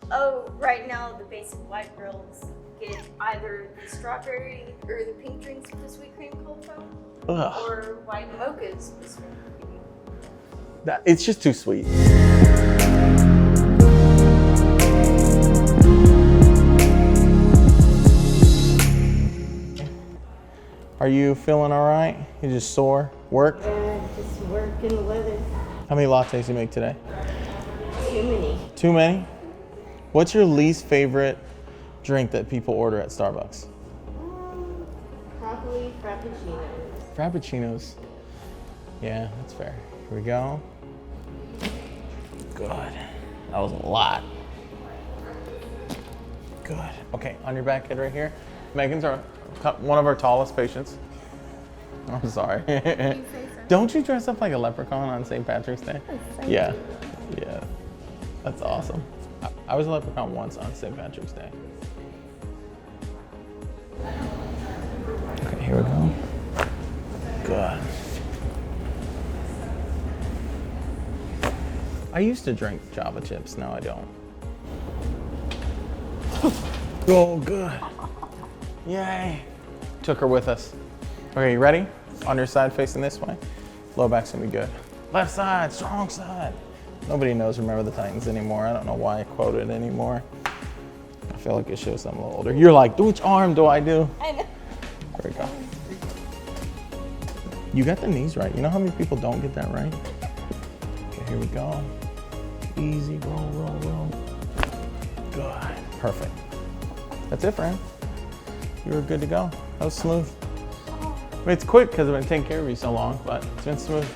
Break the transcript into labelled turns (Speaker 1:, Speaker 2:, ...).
Speaker 1: Oh, right now the basic white girls get either the strawberry or the pink drinks with the sweet cream cold foam, or white mochas with sweet cream.
Speaker 2: It's just too sweet. Are you feeling all right? You just sore? Work?
Speaker 1: Just work in the weather.
Speaker 2: How many lattes you make today?
Speaker 1: Too many.
Speaker 2: Too many? What's your least favorite drink that people order at Starbucks?
Speaker 1: Probably frappuccinos.
Speaker 2: Frappuccinos. Yeah, that's fair. Here we go. Good. That was a lot. Good. Okay, on your back head right here. Megan's one of our tallest patients. I'm sorry. Don't you dress up like a leprechaun on St. Patrick's Day? Yeah. Yeah. That's awesome. I was a leprechaun once on St. Patrick's Day. Okay, here we go. Good. I used to drink Java chips, now I don't. Oh, good. Yay. Took her with us. Okay, you ready? On your side, facing this way. Low back's gonna be good. Left side, strong side. Nobody knows Remember the Titans anymore. I don't know why I quote it anymore. I feel like it shows I'm a little older. You're like, which arm do I do?
Speaker 1: I know.
Speaker 2: There we go. You got the knees right. You know how many people don't get that right? Okay, here we go. Easy, roll, roll, roll. Good, perfect. That's it, friend. You were good to go. That was smooth. I mean, it's quick because I've been taking care of you so long, but it's been smooth.